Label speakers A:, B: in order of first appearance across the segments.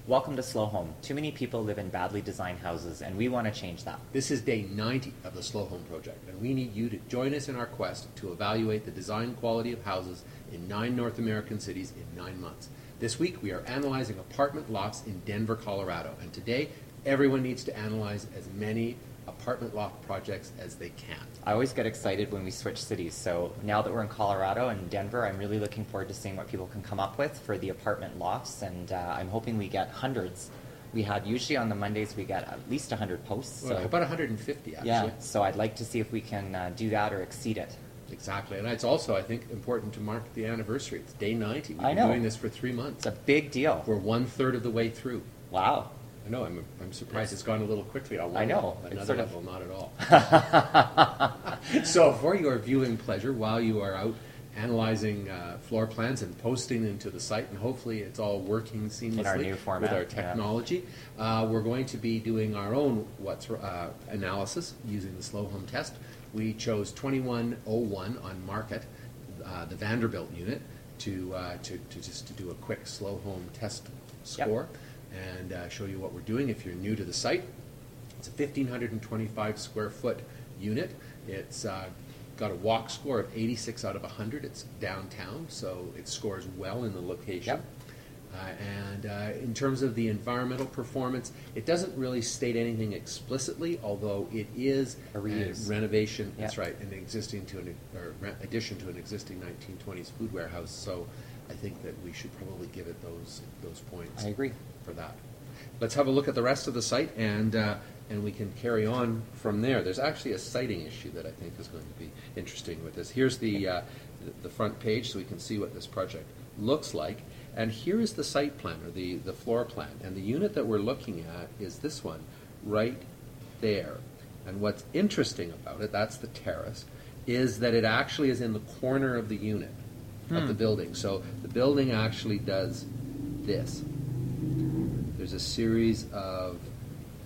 A: Welcome to Slow Home. Too many people live in badly designed houses, and we want to change that.
B: This is day 90 of the Slow Home Project, and we need you to join us in our quest to evaluate the design quality of houses in 9 North American cities in 9 months. This week, we are analyzing apartment lots in Denver, Colorado, and today, everyone needs to analyze as many apartment loft projects as they can.
A: I always get excited when we switch cities, so now that we're in Colorado and Denver, I'm really looking forward to seeing what people can come up with for the apartment lofts, and I'm hoping we get hundreds. We had, usually on the Mondays, we get at least 100 posts.
B: Well, about 150, actually.
A: Yeah, so I'd like to see if we can do that or exceed it.
B: Exactly, and it's also, I think, important to mark the anniversary. It's day 90. We've
A: I
B: been
A: know.
B: doing this for 3 months.
A: It's a big deal.
B: We're 1/3 of the way through.
A: Wow.
B: I know, I'm surprised it's gone a little quickly.
A: I know.
B: Another level, not at all. So for your viewing pleasure, while you are out analyzing floor plans and posting them to the site, and hopefully it's all working seamlessly
A: in our new format,
B: with our technology, we're going to be doing our own analysis using the Slow Home test. We chose 2101 on market, the Vanderbuilt Unit, to do a quick Slow Home test score.
A: Yep.
B: And show you what we're doing if you're new to the site. It's a 1,525 square foot unit. It's got a walk score of 86 out of 100. It's downtown, so it scores well in the location.
A: Yep.
B: And in terms of the environmental performance, it doesn't really state anything explicitly, although it is
A: a reuse.
B: Renovation.
A: Yep.
B: That's right, an addition to an existing 1920s food warehouse. So I think that we should probably give it those points.
A: I agree.
B: For that. Let's have a look at the rest of the site, and we can carry on from there. There's actually a siting issue that I think is going to be interesting with this. Here's the front page, so we can see what this project looks like. And here is the site plan, or the floor plan. And the unit that we're looking at is this one right there. And what's interesting about it, that's the terrace, is that it actually is in the corner of the unit of the building. So the building actually does this. There's a series of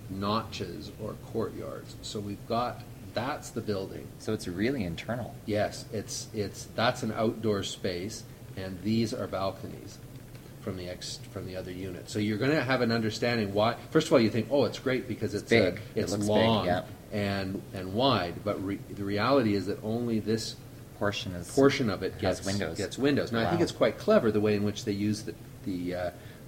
B: notches or courtyards. So we've got, that's the building.
A: So it's really internal.
B: Yes, that's an outdoor space, and these are balconies from the other unit. So you're going to have an understanding why. First of all, you think, oh, it's great because it's
A: big.
B: It's
A: it looks
B: long
A: big, yeah.
B: and wide. But the reality is that only this portion of it gets windows. Now
A: Wow.
B: I think it's quite clever the way in which they use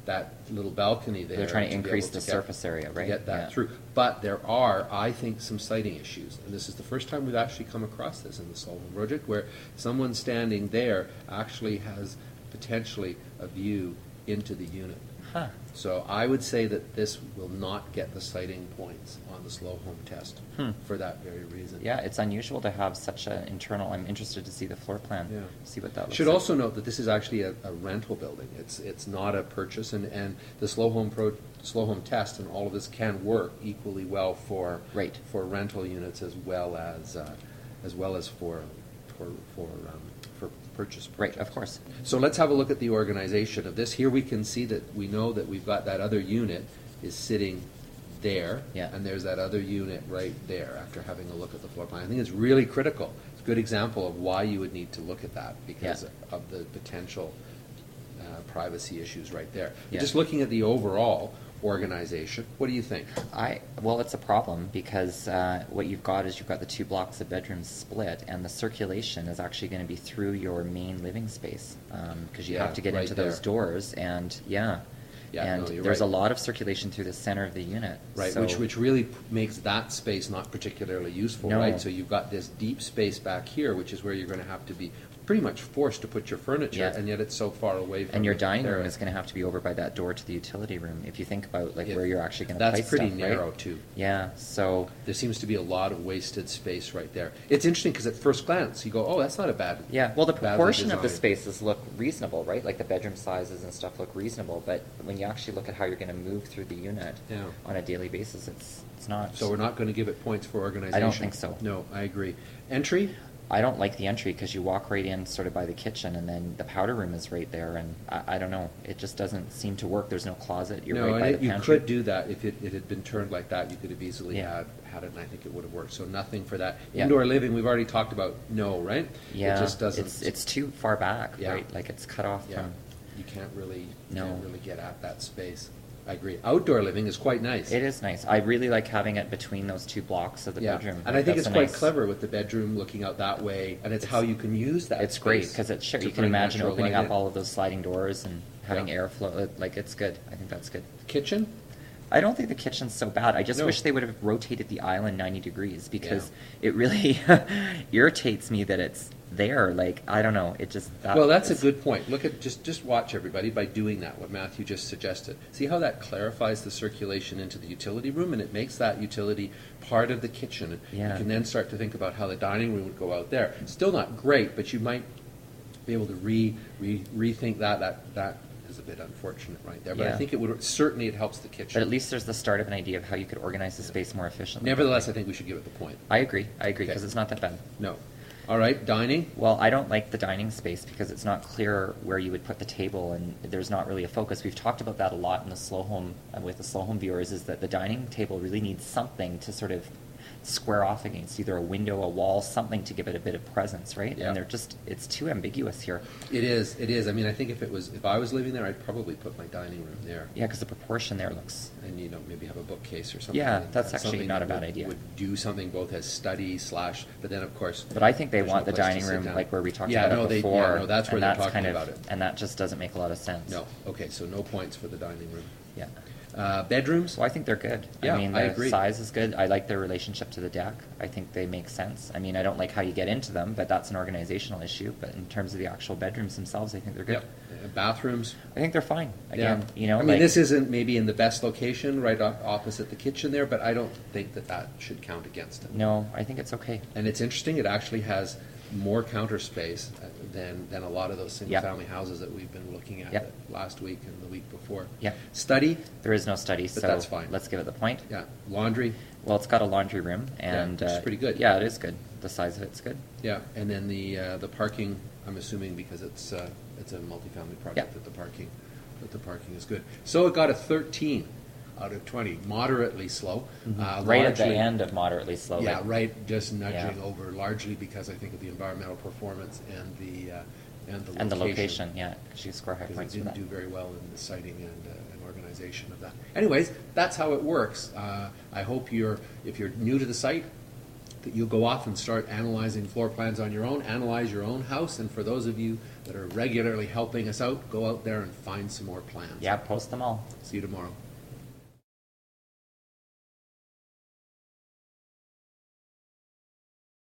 B: that little balcony there.
A: They're trying to increase the surface area, right?
B: Get that through. But there are, I think, some siting issues. And this is the first time we've actually come across this in the Slow Home Project, where someone standing there actually has potentially a view into the unit.
A: Huh.
B: So I would say that this will not get the siting points on the Slow Home test for that very reason.
A: Yeah, it's unusual to have such an internal. I'm interested to see the floor plan, see what that looks
B: Should
A: like.
B: also note that this is actually a rental building. It's not a purchase, and the Slow Home test and all of this can work equally well for rental units as well as for purchase projects.
A: Right, of course.
B: So let's have a look at the organization of this. Here we can see that we know that we've got that other unit is sitting there, and there's that other unit right there after having a look at the floor plan. I think it's really critical. It's a good example of why you would need to look at that because of the potential privacy issues right there. But just looking at the overall organization, what do you think?
A: Well, it's a problem because what you've got is you've got the 2 blocks of bedrooms split, and the circulation is actually going to be through your main living space because you have to get into those doors, and there's a lot of circulation through the center of the unit.
B: Right,
A: so,
B: which really makes that space not particularly useful, right? So you've got this deep space back here, which is where you're going to have to be pretty much forced to put your furniture, and yet it's so far away from.
A: And your dining room is going to have to be over by that door to the utility room. If you think about where you're actually going to place
B: that's pretty
A: stuff,
B: narrow
A: right?
B: too.
A: Yeah, so
B: there seems to be a lot of wasted space right there. It's interesting because at first glance you go, "Oh, that's not a bad."
A: Yeah, well, the proportion of the spaces look reasonable, right? Like the bedroom sizes and stuff look reasonable, but when you actually look at how you're going to move through the unit on a daily basis, it's not.
B: So we're not going to give it points for organization.
A: I don't think so.
B: No, I agree. Entry.
A: I don't like the entry because you walk right in sort of by the kitchen, and then the powder room is right there, and I don't know. It just doesn't seem to work. There's no closet. You're right by the pantry.
B: You could do that if it had been turned like that. You could have easily had it, and I think it would have worked. So nothing for that. Indoor living, we've already talked about. No, right?
A: Yeah,
B: it just doesn't.
A: It's too far back, right? Like it's cut off from.
B: You can't really get at that space. I agree. Outdoor living is quite nice.
A: It is nice. I really like having it between those two blocks of the
B: Yeah,
A: bedroom.
B: and I think
A: That's
B: it's
A: a
B: quite
A: nice-
B: clever with the bedroom looking out that way, and it's how you can use that.
A: It's great
B: space
A: because it's
B: to
A: you can
B: bring
A: imagine
B: natural
A: opening
B: light
A: up
B: in.
A: all of those sliding doors and having
B: Yeah.
A: airflow. Like it's good. I think that's good.
B: Kitchen.
A: I don't think the kitchen's so bad. I just
B: No.
A: wish they would have rotated the island 90 degrees because it really irritates me that it's there. Like, I don't know. It just...
B: Well, that's a good point. Look at just watch everybody by doing that. What Matthew just suggested. See how that clarifies the circulation into the utility room, and it makes that utility part of the kitchen.
A: Yeah.
B: You can then start to think about how the dining room would go out there. Still not great, but you might be able to rethink that. That is a bit unfortunate right there, but I
A: Yeah.
B: think it helps the kitchen.
A: But at least there's the start of an idea of how you could organize the space more efficiently.
B: Nevertheless, I think we should give it the point.
A: I agree because
B: Okay.
A: it's not that bad.
B: No. All right, dining.
A: Well, I don't like the dining space because it's not clear where you would put the table, and there's not really a focus. We've talked about that a lot in the slow home with the slow home viewers. Is that the dining table really needs something to sort of square off against, either a window, a wall, something to give it a bit of presence, right?
B: Yeah.
A: And it's too ambiguous here.
B: It is. It is. I mean, I think if I was living there, I'd probably put my dining room there.
A: Yeah, because the proportion there looks.
B: And maybe have a bookcase or something.
A: Yeah,
B: like
A: that's
B: that.
A: actually
B: Something
A: not a
B: that
A: bad idea.
B: Would do something both as study / but then of course.
A: But I think they
B: there's
A: want
B: no
A: the
B: place to
A: dining
B: sit
A: room
B: down.
A: like where we talked
B: Yeah,
A: about
B: no,
A: it
B: they-
A: before.
B: yeah, no, that's where
A: and
B: they're
A: that's
B: talking
A: kind of,
B: about it.
A: and that just doesn't make a lot of sense.
B: No. Okay, so no points for the dining room.
A: Yeah.
B: Bedrooms.
A: Well, I think they're good.
B: Yeah,
A: I mean,
B: I
A: the
B: agree.
A: size is good. I like their relationship to the deck. I think they make sense. I mean, I don't like how you get into them, but that's an organizational issue. But in terms of the actual bedrooms themselves, I think they're good.
B: Yep. Bathrooms.
A: I think they're fine. Again,
B: I mean, this isn't maybe in the best location, right opposite the kitchen there, but I don't think that should count against it.
A: No, I think it's okay.
B: And it's interesting, it actually has more counter space than a lot of those single-family houses that we've been looking at
A: Yep.
B: last week and the week before.
A: Yep.
B: Study,
A: There is no study, so
B: that's fine.
A: let's give it the point.
B: yeah. Laundry,
A: Well, it's got a laundry room, and
B: which is pretty good.
A: Yeah, it is good. The size of it's good.
B: yeah. And then the parking, I'm assuming because it's a multifamily project
A: Yep.
B: that the parking is good. So it got a 13 out of 20, moderately slow.
A: Right at the
B: Largely-
A: end of moderately slow.
B: Yeah,
A: like-
B: right, just nudging
A: Yeah.
B: over, largely because I think of the environmental performance and the
A: the location, yeah, because you score high
B: Because
A: points
B: it
A: for
B: didn't
A: that.
B: do very well in the siting and organization of that. Anyways, that's how it works. I hope if you're new to the site, that you'll go off and start analyzing floor plans on your own, analyze your own house, and for those of you that are regularly helping us out, go out there and find some more plans.
A: Yeah, post them all.
B: See you tomorrow.